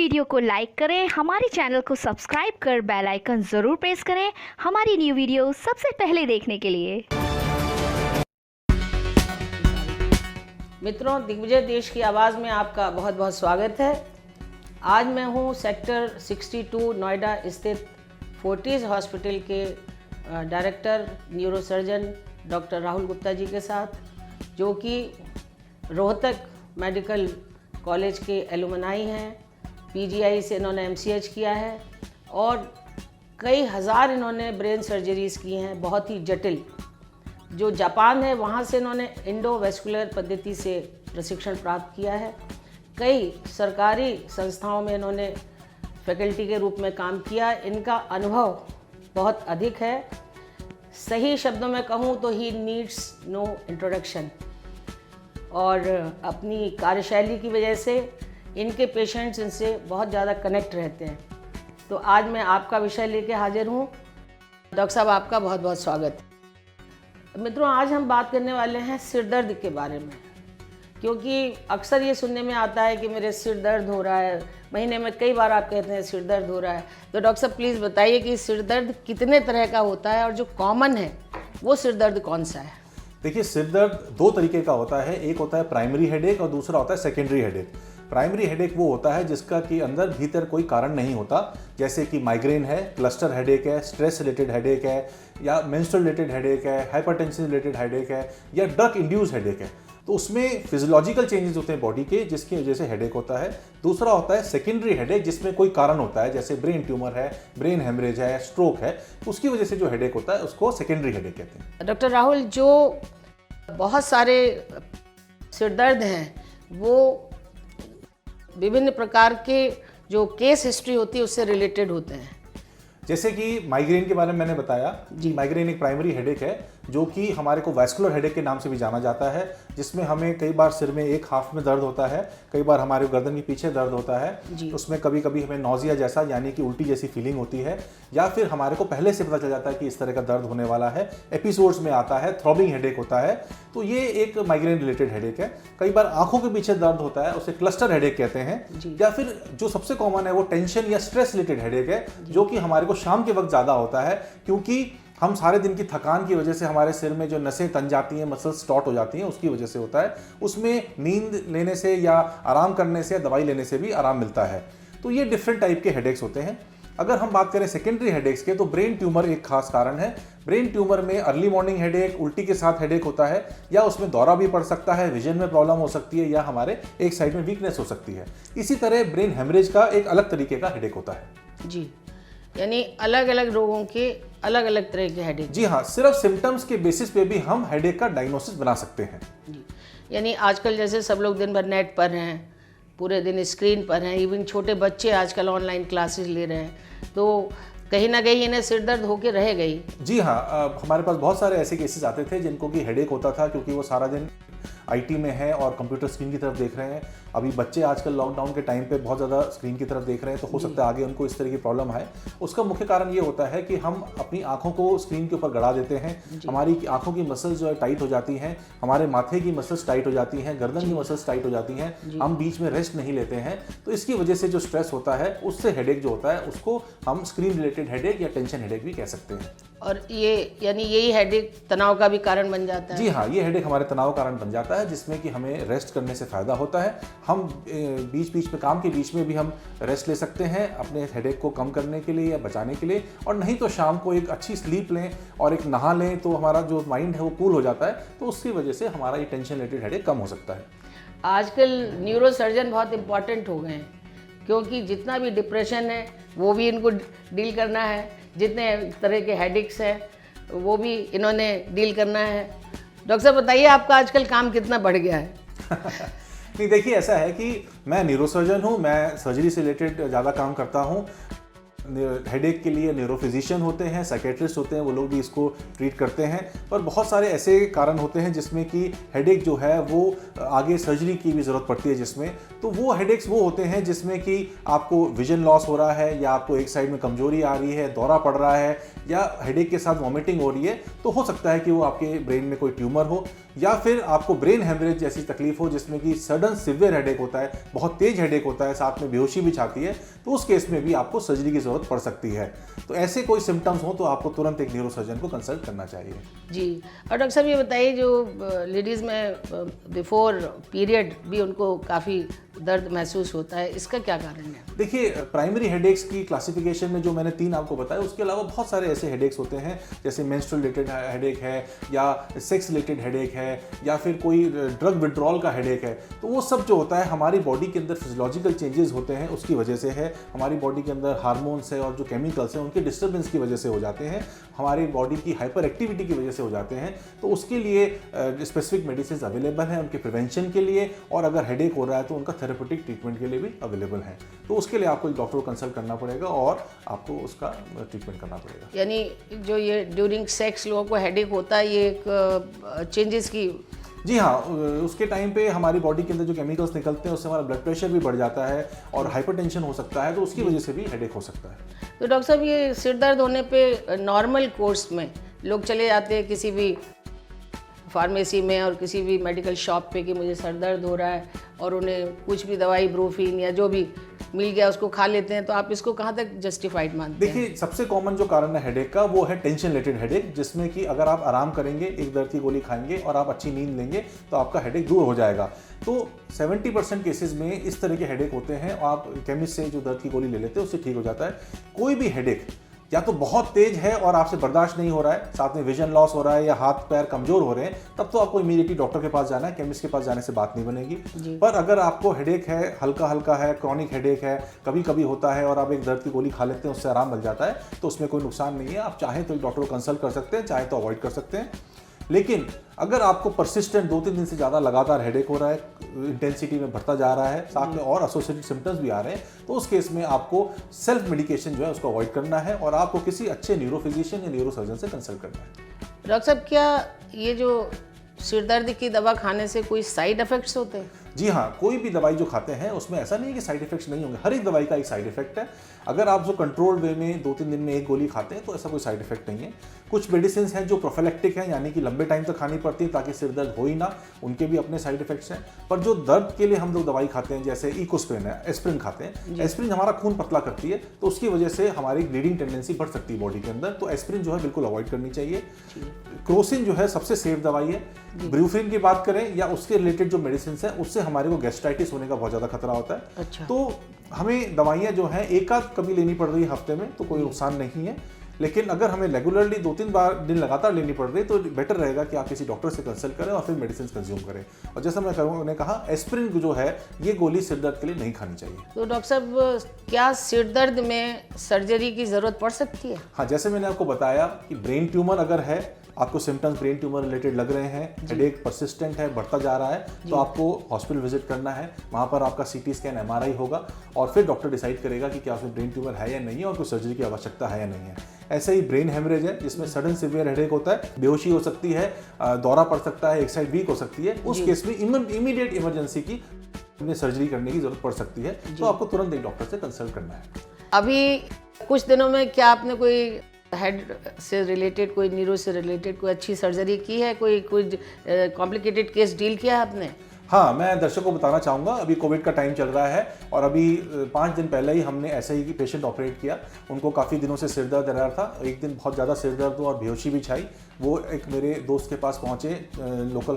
Video को like करें, हमारे चैनल को सब्सक्राइब कर बेल आइकन ज़रूर प्रेस करें हमारी न्यू वीडियो सबसे पहले देखने के लिए। मित्रों, दिग्विजय देश की आवाज़ में आपका बहुत बहुत स्वागत है। आज मैं हूँ सेक्टर 62 नोएडा स्थित फोर्टिस हॉस्पिटल के director neurosurgeon doctor Rahul Gupta ji के साथ, जो कि रोहतक मेडिकल कॉलेज के एलुमनाई हैं। पीजीआई से इन्होंने एमसीएच किया है और कई हज़ार इन्होंने ब्रेन सर्जरीज़ की हैं, बहुत ही जटिल। जो जापान है वहाँ से इन्होंने इंडोवेस्कुलर पद्धति से प्रशिक्षण प्राप्त किया है। कई सरकारी संस्थाओं में इन्होंने फैकल्टी के रूप में काम किया। इनका अनुभव बहुत अधिक है। सही शब्दों में कहूँ तो ही नीड्स नो इंट्रोडक्शन। और अपनी कार्यशैली की वजह से इनके पेशेंट्स इनसे बहुत ज़्यादा कनेक्ट रहते हैं। तो आज मैं आपका विषय लेके हाजिर हूँ। डॉक्टर साहब, आपका बहुत बहुत स्वागत है। मित्रों, आज हम बात करने वाले हैं सिर दर्द के बारे में, क्योंकि अक्सर ये सुनने में आता है कि मेरे सिर दर्द हो रहा है। महीने में कई बार आप कहते हैं सिर दर्द हो रहा है। तो डॉक्टर साहब प्लीज़ बताइए कि सिर दर्द कितने तरह का होता है और जो कॉमन है वो सिर दर्द कौन सा है? देखिए, सिर दर्द दो तरीके का होता है। एक होता है प्राइमरी हेडेक और दूसरा होता है सेकेंडरी हेडेक। प्राइमरी हेडेक वो होता है जिसका कि अंदर भीतर कोई कारण नहीं होता, जैसे कि माइग्रेन है, क्लस्टर हेडेक है, स्ट्रेस रिलेटेड हेडेक है, या मेंस्ट्रुअल रिलेटेड हेडेक है, हाइपरटेंशन रिलेटेड हेडेक है, या ड्रग इंड्यूस हेडेक है। तो उसमें फिजियोलॉजिकल चेंजेस होते हैं बॉडी के, जिसकी वजह से हेडेक होता है। दूसरा होता है सेकेंडरी हेडेक, जिसमें कोई कारण होता है, जैसे ब्रेन ट्यूमर है, ब्रेन हेमरेज है, स्ट्रोक है, उसकी वजह से जो हेडेक होता है उसको सेकेंडरी हेडेक कहते हैं। डॉक्टर राहुल, जो बहुत सारे सिर दर्द हैं वो विभिन्न प्रकार के जो केस हिस्ट्री होती है उससे रिलेटेड होते हैं। जैसे कि माइग्रेन के बारे में मैंने बताया जी, माइग्रेन एक प्राइमरी हेडेक है जो कि हमारे को वैस्कुलर हेडेक के नाम से भी जाना जाता है, जिसमें हमें कई बार सिर में एक हाफ में दर्द होता है, कई बार हमारे गर्दन के पीछे दर्द होता है। उसमें कभी कभी हमें नौजिया जैसा यानी कि उल्टी जैसी फीलिंग होती है, या फिर हमारे को पहले से पता चल जाता है कि इस तरह का दर्द होने वाला है। एपिसोड्स में आता है, थ्रॉबिंग हेडेक होता है। तो ये एक माइग्रेन रिलेटेड हेडेक है। कई बार आंखों के पीछे दर्द होता है, उसे क्लस्टर हेडेक कहते हैं। या फिर जो सबसे कॉमन है वो टेंशन या स्ट्रेस रिलेटेड हेडेक है, जो कि हमारे को शाम के वक्त ज़्यादा होता है, क्योंकि हम सारे दिन की थकान की वजह से हमारे सिर में जो नसें तन जाती हैं, मसल्स टॉट हो जाती हैं, उसकी वजह से होता है। उसमें नींद लेने से या आराम करने से, दवाई लेने से भी आराम मिलता है। तो ये डिफरेंट टाइप के हेडेक्स होते हैं। अगर हम बात करें सेकेंडरी हेडेक्स के, तो ब्रेन ट्यूमर एक खास कारण है। ब्रेन ट्यूमर में अर्ली मॉर्निंग हेडेक, उल्टी के साथ हेडेक होता है, या उसमें दौरा भी पड़ सकता है, विजन में प्रॉब्लम हो सकती है, या हमारे एक साइड में वीकनेस हो सकती है। इसी तरह ब्रेन हेमरेज का एक अलग तरीके का हेडेक होता है। जी, यानी अलग अलग रोगों के अलग अलग तरह के हेडेक। जी हाँ, सिर्फ सिम्टम्स के बेसिस पे भी हम हेडेक का डायग्नोसिस बना सकते हैं। जी, यानी आजकल जैसे सब लोग दिन भर नेट पर हैं, पूरे दिन स्क्रीन पर हैं, इवन छोटे बच्चे आजकल ऑनलाइन क्लासेस ले रहे हैं, तो कहीं ना कहीं इन्हें सिर दर्द होके रह गई। जी हाँ, हमारे पास बहुत सारे ऐसे केसेस आते थे जिनको कि हेडेक होता था, क्योंकि वो सारा दिन आईटी में है और कंप्यूटर स्क्रीन की तरफ देख रहे हैं। अभी बच्चे आजकल लॉकडाउन के टाइम पे बहुत ज़्यादा स्क्रीन की तरफ देख रहे हैं, तो हो सकता है आगे उनको इस तरह की प्रॉब्लम आए। उसका मुख्य कारण ये होता है कि हम अपनी आंखों को स्क्रीन के ऊपर गड़ा देते हैं। हमारी आंखों की मसल्स जो है टाइट हो जाती हैं, हमारे माथे की मसल्स टाइट हो जाती हैं, गर्दन की मसल्स टाइट हो जाती हैं, हम बीच में रेस्ट नहीं लेते हैं। तो इसकी वजह से जो स्ट्रेस होता है, उससे हेडेक जो होता है उसको हम स्क्रीन रिलेटेड हेडेक या टेंशन हेडेक भी कह सकते हैं। और ये यानी यही हेडेक तनाव का भी कारण बन जाता है? जी हाँ, ये हेडेक हमारे तनाव कारण बन जाता है, जिसमें कि हमें रेस्ट करने से फ़ायदा होता है। हम बीच बीच में, काम के बीच में भी हम रेस्ट ले सकते हैं अपने हेडेक को कम करने के लिए या बचाने के लिए। और नहीं तो शाम को एक अच्छी स्लीप लें और एक नहा लें, तो हमारा जो माइंड है वो कूल हो जाता है। तो उसकी वजह से हमारा ये टेंशन रिलेटेड हेडेक कम हो सकता है। आजकल न्यूरोसर्जन बहुत इंपॉर्टेंट हो गए हैं, क्योंकि जितना भी डिप्रेशन है वो भी इनको डील करना है, जितने तरह के हेडेक्स हैं वो भी इन्होंने डील करना है। डॉक्टर साहब बताइए, आपका आजकल काम कितना बढ़ गया है? नहीं, देखिए, ऐसा है कि मैं न्यूरोसर्जन हूँ, मैं सर्जरी से रिलेटेड ज़्यादा काम करता हूँ। हेडेक के लिए न्यूरोफिजिशियन होते हैं, साइकेट्रिस्ट होते हैं, वो लोग भी इसको ट्रीट करते हैं। पर बहुत सारे ऐसे कारण होते हैं जिसमें कि हेडेक जो है वो आगे सर्जरी की भी ज़रूरत पड़ती है, जिसमें तो वो हेडेक्स वो होते हैं जिसमें कि आपको विजन लॉस हो रहा है, या आपको एक साइड में कमजोरी आ रही है, दौरा पड़ रहा है, या हेडेक के साथ वॉमिटिंग हो रही है। तो हो सकता है कि वो आपके ब्रेन में कोई ट्यूमर हो। या फिर आपको ब्रेन हेमरेज जैसी तकलीफ हो जिसमें कि सडन सिवियर हेडेक होता है, बहुत तेज हेडेक होता है, साथ में बेहोशी भी छाती है, तो उस केस में भी आपको सर्जरी की जरूरत पड़ सकती है। तो ऐसे कोई सिम्टम्स हो तो आपको तुरंत एक न्यूरोसर्जन को कंसल्ट करना चाहिए। जी। और डॉक्टर साहब ये बताइए, जो लेडीज़ में बिफोर पीरियड भी उनको काफ़ी दर्द महसूस होता है, इसका क्या कारण है? देखिए, प्राइमरी हेडेक्स की क्लासिफिकेशन में जो मैंने 3 आपको बताया, उसके अलावा बहुत सारे ऐसे हेडेक्स होते हैं, जैसे मेंस्ट्रुअल रिलेटेड हेडेक है या सेक्स रिलेटेड हेडेक है या फिर कोई ड्रग विड्रॉल का हेडेक है। तो वो सब जो होता है हमारी बॉडी के अंदर फिजियोलॉजिकल चेंजेस होते हैं, उसकी वजह से है। हमारी बॉडी के अंदर हार्मोन्स है और जो केमिकल्स हैं उनके डिस्टर्बेंस की वजह से हो जाते हैं, हमारी बॉडी की हाइपर एक्टिविटी की वजह से हो जाते हैं। तो उसके लिए स्पेसिफिक मेडिसिन अवेलेबल हैं उनके प्रिवेंशन के लिए, और अगर हेडेक हो रहा है तो उनका थेरेपेटिक ट्रीटमेंट के लिए भी अवेलेबल है। तो उसके लिए आपको एक डॉक्टर को कंसल्ट करना पड़ेगा और आपको उसका ट्रीटमेंट करना पड़ेगा। यानी जो ये ड्यूरिंग सेक्स लोगों को हेडेक होता है, ये एक चेंजेस की? जी हाँ, उसके टाइम पे हमारी बॉडी के अंदर जो केमिकल्स निकलते हैं उससे हमारा ब्लड प्रेशर भी बढ़ जाता है और हाइपरटेंशन हो सकता है, तो उसकी वजह से भी हेडेक हो सकता है। तो डॉक्टर साहब, ये सिर दर्द होने पे नॉर्मल कोर्स में लोग चले जाते हैं किसी भी फार्मेसी में और किसी भी मेडिकल शॉप पे कि मुझे सर दर्द हो रहा है, और उन्हें कुछ भी दवाई ब्रूफिन या जो भी मिल गया उसको खा लेते हैं, तो आप इसको कहाँ तक जस्टिफाइड मानते हैं? देखिए, सबसे कॉमन जो कारण है हेडेक का वो है टेंशन रिलेटेड हेडेक, जिसमें कि अगर आप आराम करेंगे, एक दर्द की गोली खाएंगे और आप अच्छी नींद लेंगे तो आपका हेडेक दूर हो जाएगा। तो 70% केसेस में इस तरह के हेडेक होते हैं और आप केमिस्ट से जो दर्द की गोली ले लेते हैं उससे ठीक हो जाता है। कोई भी हेडेक या तो बहुत तेज है और आपसे बर्दाश्त नहीं हो रहा है, साथ में विजन लॉस हो रहा है या हाथ पैर कमजोर हो रहे हैं, तब तो आपको इमीडिएटली डॉक्टर के पास जाना है, केमिस्ट के पास जाने से बात नहीं बनेगी। पर अगर आपको हेडेक है, हल्का हल्का है, क्रॉनिक हेडेक है, कभी कभी होता है और आप एक दर्द की गोली खा लेते हैं उससे आराम मिल जाता है, तो उसमें कोई नुकसान नहीं है। आप चाहें तो डॉक्टर को कंसल्ट कर सकते हैं, चाहे तो अवॉइड कर सकते हैं। लेकिन अगर आपको परसिस्टेंट 2-3 दिन से ज़्यादा लगातार हेडेक हो रहा है, इंटेंसिटी में बढ़ता जा रहा है, साथ में और एसोसिएटेड सिम्टम्स भी आ रहे हैं, तो उस केस में आपको सेल्फ मेडिकेशन जो है उसको अवॉइड करना है और आपको किसी अच्छे न्यूरोफिजिशियन या न्यूरोसर्जन से कंसल्ट करना है। डॉक्टर साहब, क्या ये जो सिर दर्द की दवा खाने से कोई साइड इफेक्ट्स होते हैं? जी हाँ, कोई भी दवाई जो खाते हैं उसमें ऐसा नहीं है कि साइड इफेक्ट्स नहीं होंगे। हर एक दवाई का एक साइड इफेक्ट है। अगर आप जो कंट्रोल्ड वे में 2-3 दिन में एक गोली खाते हैं तो ऐसा कोई साइड इफेक्ट नहीं है। कुछ मेडिसिन हैं जो प्रोफिलैक्टिक हैं, यानी कि लंबे टाइम तक खानी पड़ती है ताकि सिर दर्द हो ही ना, उनके भी अपने साइड इफेक्ट्स हैं। पर जो दर्द के लिए हम लोग दवाई खाते हैं, जैसे इकोस्प्रिन है, एस्प्रिन खाते हैं, एस्प्रिन हमारा खून पतला करती है, तो उसकी वजह से हमारी ब्लीडिंग टेंडेंसी बढ़ सकती है बॉडी के अंदर, तो एस्प्रिन जो है बिल्कुल अवॉइड करनी चाहिए। क्रोसिन जो है सबसे सेफ दवाई है। ब्रूफिन की बात करें या उसके रिलेटेड जो मेडिसिन है, उससे हमारे को गैस्ट्राइटिस होने का बहुत ज़्यादा खतरा होता है। अच्छा। तो हमें दवाइयाँ जो हैं एक आध कभी लेनी पड़ रही है हफ्ते में तो कोई नुकसान नहीं है, लेकिन अगर हमें रेगुलरली 2-3 बार दिन लगातार लेनी पड़ रही है तो बेटर रहेगा कि आप किसी डॉक्टर से कंसल्ट करें और फिर मेडिसिन कंज्यूम करें। और जैसा मैंने कहा, एस्प्रिन जो है ये गोली सिर दर्द के लिए नहीं खानी चाहिए। तो डॉक्टर साहब, क्या सिर दर्द में सर्जरी की ज़रूरत पड़ सकती है? हाँ, जैसे मैंने आपको बताया कि ब्रेन ट्यूमर अगर है, आपको सिम्टम्स ब्रेन ट्यूमर रिलेटेड लग रहे हैं, हेडेक परसिस्टेंट है, बढ़ता जा रहा है, तो आपको हॉस्पिटल विजिट करना है। वहाँ पर आपका सीटी स्कैन, एमआरआई होगा और फिर डॉक्टर डिसाइड करेगा कि क्या उसमें ब्रेन ट्यूमर है या नहीं है और कोई सर्जरी की आवश्यकता है या नहीं है। ऐसे ही ब्रेन हेमरेज है जिसमें सडन सिवियर हेडेक होता है, बेहोशी हो सकती है, दौरा पड़ सकता है, एक साइड वीक हो सकती है, उस केस में इमीडिएट इमरजेंसी की सर्जरी करने की जरूरत पड़ सकती है, तो आपको तुरंत एक डॉक्टर से कंसल्ट करना है। अभी कुछ दिनों में क्या आपने कोई हेड से रिलेटेड, कोई न्यूरो से रिलेटेड कोई अच्छी सर्जरी की है? कोई कॉम्प्लिकेटेड केस डील किया है आपने? हाँ, मैं दर्शकों को बताना चाहूँगा, अभी कोविड का टाइम चल रहा है और अभी 5 दिन पहले ही हमने ऐसे ही पेशेंट ऑपरेट किया। उनको काफ़ी दिनों से सिर दर्द रहा था, एक दिन बहुत ज़्यादा सिर दर्द हुआ और बेहोशी भी छाई। वो एक मेरे दोस्त के पास पहुँचे लोकल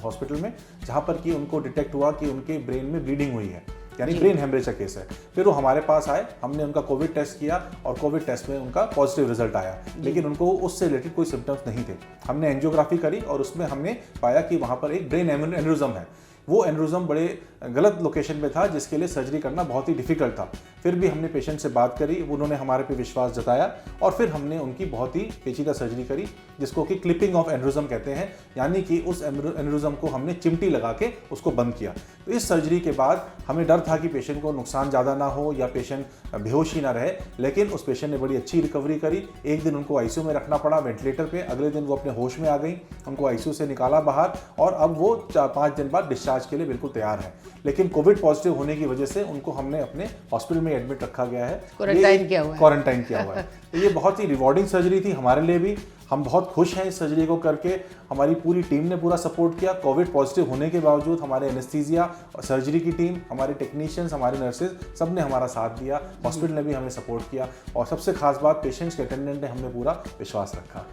हॉस्पिटल में, जहाँ पर कि उनको डिटेक्ट हुआ कि उनके ब्रेन में ब्लीडिंग हुई है, यानी ब्रेन हेमरेज का केस है। फिर वो हमारे पास आए, हमने उनका कोविड टेस्ट किया और कोविड टेस्ट में उनका पॉजिटिव रिजल्ट आया, लेकिन उनको उससे रिलेटेड कोई सिम्टम्स नहीं थे। हमने एंजियोग्राफी करी और उसमें हमने पाया कि वहाँ पर एक ब्रेन एन्यूरिज्म है। वो एन्यूरिज्म बड़े गलत लोकेशन में था जिसके लिए सर्जरी करना बहुत ही डिफिकल्ट था। फिर भी हमने पेशेंट से बात करी, उन्होंने हमारे पे विश्वास जताया और फिर हमने उनकी बहुत ही पेचीदा सर्जरी करी, जिसको कि क्लिपिंग ऑफ एन्यूरिज्म कहते हैं, यानी कि उस एन्यूरिज्म को हमने चिमटी लगा के उसको बंद किया। तो इस सर्जरी के बाद हमें डर था कि पेशेंट को नुकसान ज़्यादा ना हो या पेशेंट बेहोश ना रहे, लेकिन उस पेशेंट ने बड़ी अच्छी रिकवरी करी। एक दिन उनको आईसीयू में रखना पड़ा वेंटिलेटर पे, अगले दिन वो अपने होश में आ गई, उनको आईसीयू से निकाला बाहर और अब वो 4-5 दिन बाद डिस्चार्ज के लिए बिल्कुल तैयार है। लेकिन कोविड पॉजिटिव होने की वजह से उनको हमने अपने हॉस्पिटल में एडमिट रखा गया है, क्वारंटाइन किया हुआ है। तो ये बहुत ही रिवॉर्डिंग सर्जरी थी हमारे लिए भी, हम बहुत खुश हैं इस सर्जरी को करके। हमारी पूरी टीम ने पूरा सपोर्ट किया। कोविड पॉजिटिव होने के बावजूद हमारे एनेस्थीसिया और सर्जरी की टीम, हमारे टेक्नीशियंस, हमारे नर्सेज, सब ने हमारा साथ दिया। हॉस्पिटल ने भी हमें सपोर्ट किया और सबसे खास बात पेशेंट्स के अटेंडेंट ने हमें पूरा विश्वास रखा।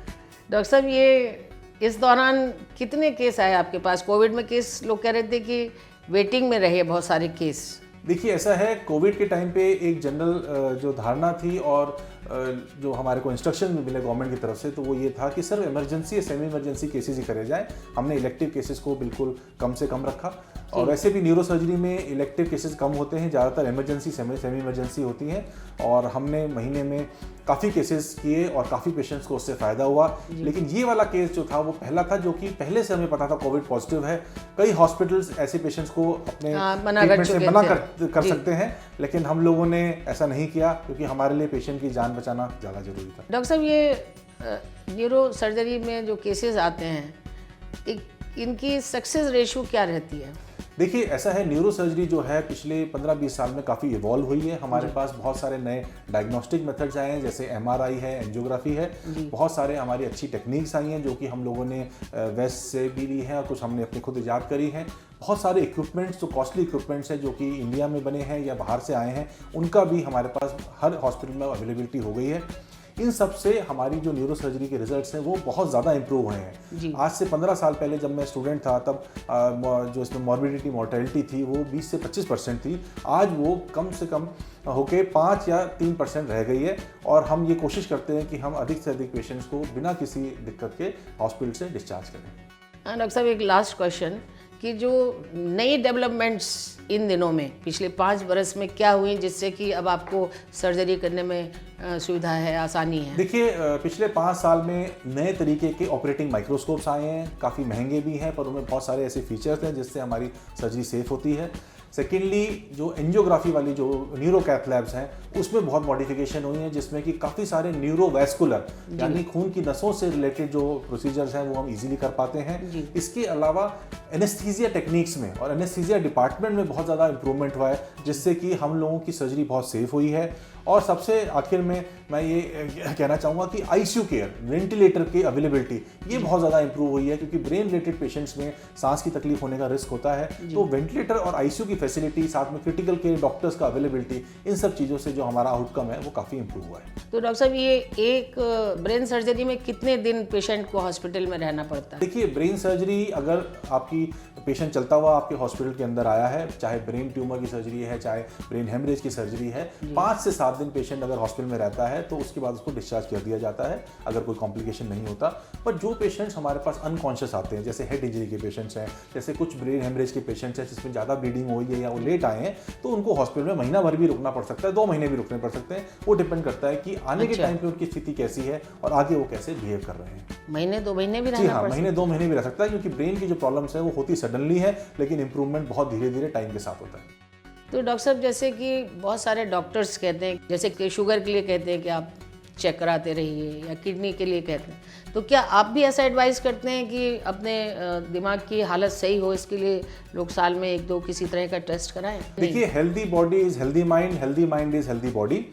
डॉक्टर साहब, ये इस दौरान कितने केस आए आपके पास? कोविड में केस लोग कह रहे थे कि वेटिंग में रहे बहुत सारे केस। देखिए, ऐसा है, कोविड के टाइम पे एक जनरल जो धारणा थी और जो हमारे को इंस्ट्रक्शन मिले गवर्नमेंट की तरफ से, तो वो ये था कि सिर्फ इमरजेंसी या सेमी इमरजेंसी केसेस ही करे जाएं। हमने इलेक्टिव केसेस को बिल्कुल कम से कम रखा और वैसे भी न्यूरो सर्जरी में इलेक्टिव केसेस कम होते हैं, ज़्यादातर इमरजेंसी सेमी इमरजेंसी होती हैं। और हमने महीने में काफ़ी केसेस किए और काफ़ी पेशेंट्स को उससे फ़ायदा हुआ। लेकिन ये वाला केस जो था वो पहला था जो कि पहले से हमें पता था कोविड पॉजिटिव है। कई हॉस्पिटल्स ऐसे पेशेंट्स को अपने ट्रीटमेंट से मना कर सकते हैं, लेकिन हम लोगों ने ऐसा नहीं किया क्योंकि हमारे लिए पेशेंट की जान बचाना ज़्यादा ज़रूरी था। डॉक्टर साहब, ये न्यूरो सर्जरी में जो केसेस आते हैं, इनकी सक्सेस रेशियो क्या रहती है? देखिए, ऐसा है, न्यूरो सर्जरी जो है पिछले 15-20 साल में काफ़ी इवॉल्व हुई है। हमारे पास बहुत सारे नए डायग्नोस्टिक मेथड्स आए हैं, जैसे MRI है, एंजियोग्राफी है। बहुत सारे हमारी अच्छी टेक्निक्स आई हैं जो कि हम लोगों ने वेस्ट से भी ली हैं और कुछ हमने अपनी खुद ईजाद करी हैं। बहुत सारे इक्विपमेंट्स, जो कॉस्टली इक्विपमेंट्स हैं जो कि इंडिया में बने हैं या बाहर से आए हैं, उनका भी हमारे पास हर हॉस्पिटल में अवेलेबिलिटी हो गई है। इन सब से हमारी जो न्यूरो सर्जरी के रिजल्ट्स हैं वो बहुत ज़्यादा इंप्रूव हुए हैं। आज से 15 साल पहले जब मैं स्टूडेंट था तब जो इसमें मॉर्बिडिटी मोर्टेलिटी थी वो 20 से 25% थी। आज वो कम से कम होके 5 या 3% रह गई है और हम ये कोशिश करते हैं कि हम अधिक से अधिक पेशेंट्स को बिना किसी दिक्कत के हॉस्पिटल से डिस्चार्ज करें। डॉक्टर साहब, एक लास्ट क्वेश्चन कि जो नई डेवलपमेंट्स इन दिनों में पिछले 5 बरस में क्या हुई जिससे कि अब आपको सर्जरी करने में सुविधा है, आसानी है? देखिए, पिछले 5 साल में नए तरीके के ऑपरेटिंग माइक्रोस्कोप्स आए हैं, काफ़ी महंगे भी हैं पर उनमें बहुत सारे ऐसे फीचर्स हैं जिससे हमारी सर्जरी सेफ होती है। सेकेंडली, जो एंजियोग्राफी वाली जो न्यूरो कैथ लैब्स हैं उसमें बहुत मॉडिफिकेशन हुई है जिसमें कि काफ़ी सारे न्यूरोवैस्कुलर यानी खून की नसों से रिलेटेड जो प्रोसीजर्स हैं वो हम इजीली कर पाते हैं। इसके अलावा एनेस्थीसिया टेक्निक्स में और एनेस्थीसिया डिपार्टमेंट में बहुत ज़्यादा इंप्रूवमेंट हुआ है जिससे कि हम लोगों की सर्जरी बहुत सेफ हुई है। और सबसे आखिर में मैं ये कहना चाहूँगा कि ICU केयर, वेंटिलेटर की अवेलेबिलिटी ये बहुत ज़्यादा इंप्रूव हुई है क्योंकि ब्रेन रिलेटेड पेशेंट्स में सांस की तकलीफ होने का रिस्क होता है। तो वेंटिलेटर और ICU की फैसिलिटी, साथ में क्रिटिकल केयर डॉक्टर्स का अवेलेबिलिटी, इन सब चीज़ों से जो हमारा आउटकम है वो काफ़ी इंप्रूव हुआ है। तो डॉक्टर साहब, ये एक ब्रेन सर्जरी में कितने दिन पेशेंट को हॉस्पिटल में रहना पड़ता है? देखिए, ब्रेन सर्जरी अगर आपकी पेशेंट चलता हुआ आपके हॉस्पिटल के अंदर आया है, चाहे ब्रेन ट्यूमर की सर्जरी है, चाहे ब्रेन हेमरेज की सर्जरी है, 5 से 7 दिन पेशेंट अगर हॉस्पिटल में रहता है तो उसके बाद उसको डिस्चार्ज कर दिया जाता है अगर कोई कॉम्प्लिकेशन नहीं होता। पर जो पेशेंट्स हमारे पास अनकॉन्शियस आते हैं, जैसे हेड इंजरी के पेशेंट्स हैं, जैसे कुछ ब्रेन हेमरेज के पेशेंट्स हैं जिसमें ज़्यादा ब्लीडिंग हुई है या वो लेट आए हैं, तो उनको हॉस्पिटल में महीना भर भी रुकना पड़ सकता है, 2 महीने भी रुकने पड़ सकते हैं। वो डिपेंड करता है कि आने के टाइम पे उनकी स्थिति कैसी है और आगे वो कैसे बिहेव कर रहे हैं। महीने 2 महीने भी जी रहना हाँ, पड़ महीने 2 महीने भी रह सकता है क्योंकि ब्रेन की जो प्रॉब्लम्स है वो होती सडनली है, लेकिन इंप्रूवमेंट बहुत धीरे धीरे टाइम के साथ होता है। तो डॉक्टर साहब, जैसे कि बहुत सारे डॉक्टर्स कहते हैं, जैसे कि शुगर के लिए कहते हैं कि आप चेक कराते रहिए, या किडनी के लिए कहते हैं, तो क्या आप भी ऐसा एडवाइस करते हैं कि अपने दिमाग की हालत सही हो इसके लिए लोग साल में 1-2 किसी तरह का टेस्ट कराएं? देखिए, healthy body is healthy mind is healthy body.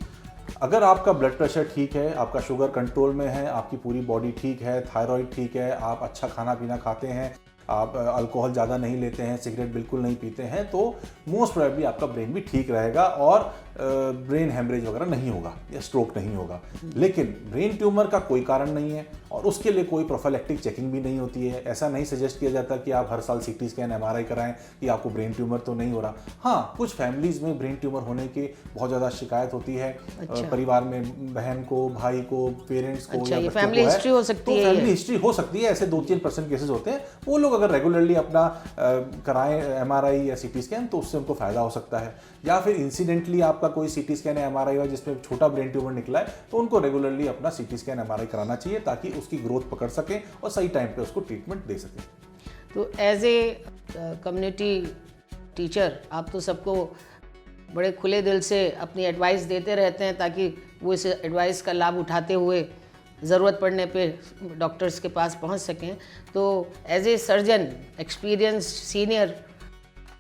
अगर आपका ब्लड प्रेशर ठीक है, आपका शुगर कंट्रोल में है, आपकी पूरी बॉडी ठीक है, थायराइड ठीक है, आप अच्छा खाना पीना खाते हैं, आप अल्कोहल ज़्यादा नहीं लेते हैं, सिगरेट बिल्कुल नहीं पीते हैं, तो मोस्ट प्रोबेबली आपका ब्रेन भी ठीक रहेगा और ब्रेन हेमरेज वगैरह नहीं होगा या स्ट्रोक नहीं होगा। लेकिन ब्रेन ट्यूमर का कोई कारण नहीं है और उसके लिए कोई प्रोफाइलैक्टिक चेकिंग भी नहीं होती है। ऐसा नहीं सजेस्ट किया जाता कि आप हर साल CT स्कैन, MRI कराएं कि आपको ब्रेन ट्यूमर तो नहीं हो रहा। हाँ, कुछ फैमिलीज़ में ब्रेन ट्यूमर होने की बहुत ज़्यादा शिकायत होती है। परिवार में बहन को, भाई को, पेरेंट्स को या बच्चों फैमिली हिस्ट्री हो सकती है। फैमिली हिस्ट्री हो सकती है, ऐसे 2-3% केसेस होते हैं। वो लोग अगर रेगुलरली अपना कराएं MRI या CT स्कैन तो उससे उनको फ़ायदा हो सकता है। या फिर इंसिडेंटली आपका कोई CT स्कैन या MRI हुआ जिसमें छोटा ब्रेन ट्यूमर निकला है तो उनको रेगुलरली अपना CT स्कैन, MRI कराना चाहिए ताकि उसकी ग्रोथ पकड़ सकें और सही टाइम पे उसको ट्रीटमेंट दे सकें। तो एज ए कम्युनिटी टीचर आप तो सबको बड़े खुले दिल से अपनी एडवाइस देते रहते हैं ताकि वो इस एडवाइस का लाभ उठाते हुए ज़रूरत पड़ने पे डॉक्टर्स के पास पहुंच सकें। तो as a surgeon, experience senior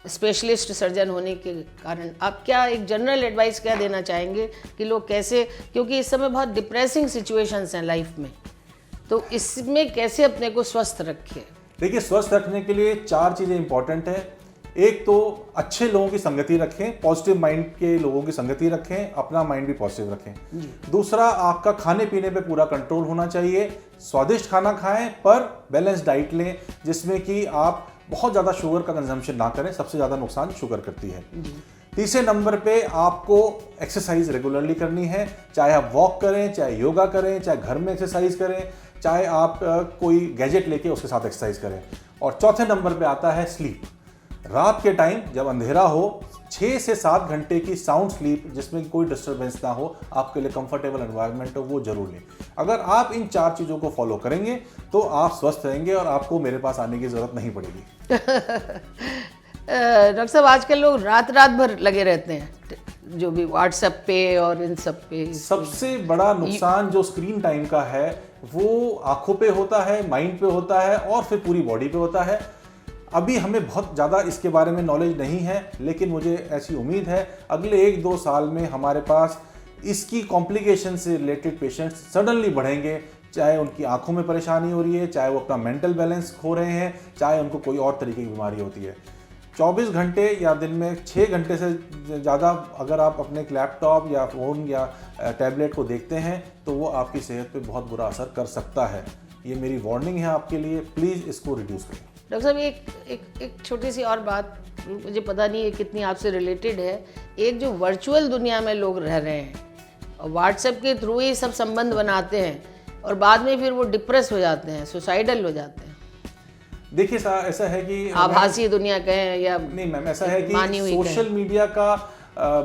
specialist surgeon होने के कारण आप क्या एक जनरल एडवाइस क्या देना चाहेंगे कि लोग कैसे, क्योंकि इस समय बहुत डिप्रेसिंग सिचुएशंस हैं लाइफ में, तो इसमें कैसे अपने को स्वस्थ रखें? देखिए, स्वस्थ रखने के लिए 4 चीज़ें इंपॉर्टेंट है। एक तो अच्छे लोगों की संगति रखें, पॉजिटिव माइंड के लोगों की संगति रखें, अपना माइंड भी पॉजिटिव रखें। दूसरा, आपका खाने पीने पे पूरा कंट्रोल होना चाहिए। स्वादिष्ट खाना खाएं पर बैलेंस डाइट लें, जिसमें कि आप बहुत ज़्यादा शुगर का कंजम्पशन ना करें, सबसे ज़्यादा नुकसान शुगर करती है। तीसरे नंबर पे आपको एक्सरसाइज रेगुलरली करनी है, चाहे आप वॉक करें, चाहे योगा करें, चाहे घर में एक्सरसाइज करें, चाहे आप कोई गैजेट लेके उसके साथ एक्सरसाइज करें। और चौथे नंबर पे आता है स्लीप। रात के टाइम जब अंधेरा हो 6 से 7 घंटे की साउंड स्लीप, जिसमें कोई डिस्टर्बेंस ना हो, आपके लिए कंफर्टेबल एनवायरनमेंट हो, वो जरूर लें। अगर आप इन 4 चीज़ों को फॉलो करेंगे तो आप स्वस्थ रहेंगे और आपको मेरे पास आने की ज़रूरत नहीं पड़ेगी। डॉक्टर साहब, आजकल लोग रात भर लगे रहते हैं, जो भी व्हाट्सएप पे और इन सब पे। सबसे बड़ा नुकसान जो स्क्रीन टाइम का है वो आंखों पे होता है, माइंड पे होता है और फिर पूरी बॉडी पे होता है। अभी हमें बहुत ज़्यादा इसके बारे में नॉलेज नहीं है, लेकिन मुझे ऐसी उम्मीद है अगले 1-2 साल में हमारे पास इसकी कॉम्प्लिकेशन से रिलेटेड पेशेंट्स सडनली बढ़ेंगे, चाहे उनकी आंखों में परेशानी हो रही है, चाहे वो अपना मेंटल बैलेंस खो रहे हैं, चाहे उनको कोई और तरीके की बीमारी होती है। 24 घंटे या दिन में 6 घंटे से ज़्यादा अगर आप अपने लैपटॉप या फ़ोन या टैबलेट को देखते हैं तो वो आपकी सेहत पे बहुत बुरा असर कर सकता है। ये मेरी वार्निंग है आपके लिए, प्लीज़ इसको रिड्यूस करें। डॉक्टर साहब, एक छोटी सी और बात, मुझे पता नहीं है कितनी आपसे रिलेटेड है। एक जो वर्चुअल दुनिया में लोग रह रहे हैं और व्हाट्सएप के थ्रू ही सब संबंध बनाते हैं और बाद में फिर वो डिप्रेस हो जाते हैं, सुसाइडल हो जाते हैं। देखिए, ऐसा है कि आभासी दुनिया कहें या नहीं मैम, ऐसा है कि सोशल मीडिया का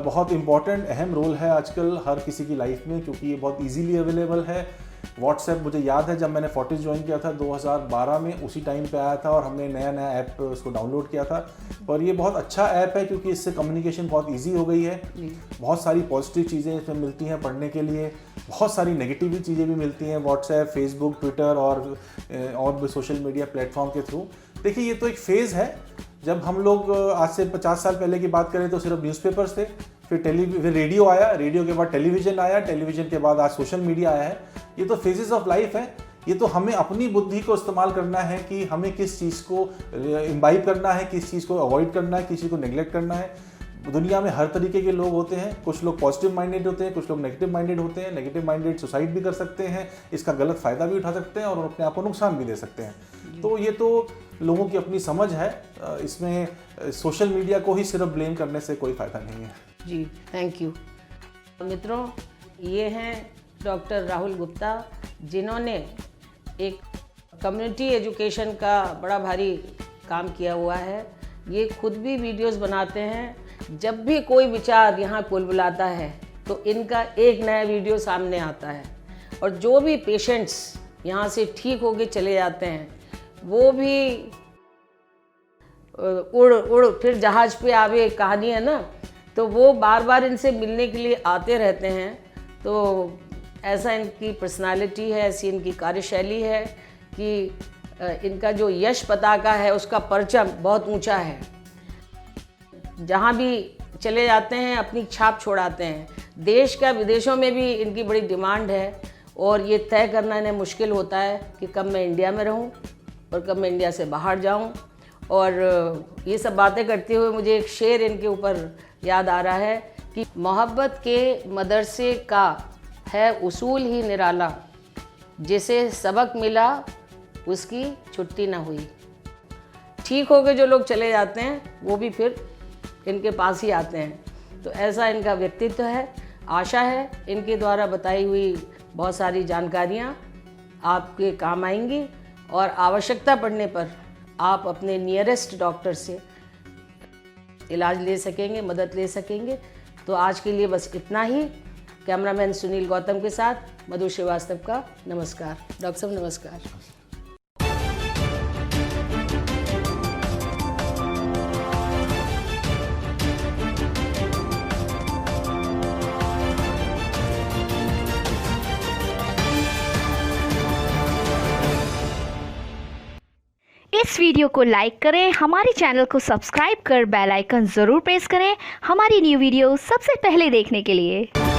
बहुत इम्पोर्टेंट अहम रोल है आजकल हर किसी की लाइफ में, क्योंकि ये बहुत इजीली अवेलेबल है। व्हाट्सएप, मुझे याद है जब मैंने फोर्टिस ज्वाइन किया था 2012 में, उसी टाइम पे आया था और हमने नया ऐप उसको डाउनलोड किया था। पर ये बहुत अच्छा ऐप है क्योंकि इससे कम्युनिकेशन बहुत इजी हो गई है। बहुत सारी पॉजिटिव चीज़ें इसमें मिलती हैं पढ़ने के लिए, बहुत सारी नेगेटिव चीज़ें भी मिलती हैं व्हाट्सएप, फेसबुक, ट्विटर और भी सोशल मीडिया प्लेटफॉर्म के थ्रू। देखिए, ये तो एक फेज़ है। जब हम लोग आज से 50 साल पहले की बात करें तो सिर्फ न्यूज़पेपर्स थे, फिर रेडियो आया, रेडियो के बाद टेलीविज़न आया, टेलीविज़न के बाद आज सोशल मीडिया आया है। ये तो फेजेस ऑफ लाइफ है। ये तो हमें अपनी बुद्धि को इस्तेमाल करना है कि हमें किस चीज़ को इम्बाइब करना है, किस चीज़ को अवॉइड करना है, किस चीज़ को नेग्लेक्ट करना है। दुनिया में हर तरीके के लोग होते हैं, कुछ लोग पॉजिटिव माइंडेड होते हैं, कुछ लोग नेगेटिव माइंडेड होते हैं। नेगेटिव माइंडेड सुसाइड भी कर सकते हैं, इसका गलत फ़ायदा भी उठा सकते हैं और अपने आप को नुकसान भी दे सकते हैं। तो ये तो लोगों की अपनी समझ है, इसमें सोशल मीडिया को ही सिर्फ ब्लेम करने से कोई फ़ायदा नहीं है। जी, थैंक यू। मित्रों, ये हैं डॉक्टर राहुल गुप्ता, जिन्होंने एक कम्युनिटी एजुकेशन का बड़ा भारी काम किया हुआ है। ये खुद भी वीडियोस बनाते हैं। जब भी कोई विचार यहाँ बुलाता है तो इनका एक नया वीडियो सामने आता है और जो भी पेशेंट्स यहाँ से ठीक होके चले जाते हैं वो भी उड़ फिर जहाज पे आवे कहानी है ना, तो वो बार बार इनसे मिलने के लिए आते रहते हैं। तो ऐसा इनकी पर्सनालिटी है, ऐसी इनकी कार्यशैली है कि इनका जो यश पताका है उसका परचम बहुत ऊंचा है। जहाँ भी चले जाते हैं अपनी छाप छोड़ाते हैं। देश का विदेशों में भी इनकी बड़ी डिमांड है और ये तय करना इन्हें मुश्किल होता है कि कब मैं इंडिया में रहूं और कब मैं इंडिया से बाहर जाऊं। और ये सब बातें करते हुए मुझे एक शेर इनके ऊपर याद आ रहा है कि मोहब्बत के मदरसे का है उसूल ही निराला, जिसे सबक मिला उसकी छुट्टी ना हुई। ठीक हो के जो लोग चले जाते हैं वो भी फिर इनके पास ही आते हैं। तो ऐसा इनका व्यक्तित्व है। आशा है इनके द्वारा बताई हुई बहुत सारी जानकारियाँ आपके काम आएंगी और आवश्यकता पड़ने पर आप अपने नियरेस्ट डॉक्टर से इलाज ले सकेंगे, मदद ले सकेंगे। तो आज के लिए बस इतना ही। कैमरामैन सुनील गौतम के साथ मधु श्रीवास्तव का नमस्कार। डॉक्टर साहब नमस्कार। इस वीडियो को लाइक करें, हमारे चैनल को सब्सक्राइब कर बेल आइकन ज़रूर प्रेस करें हमारी न्यू वीडियो सबसे पहले देखने के लिए।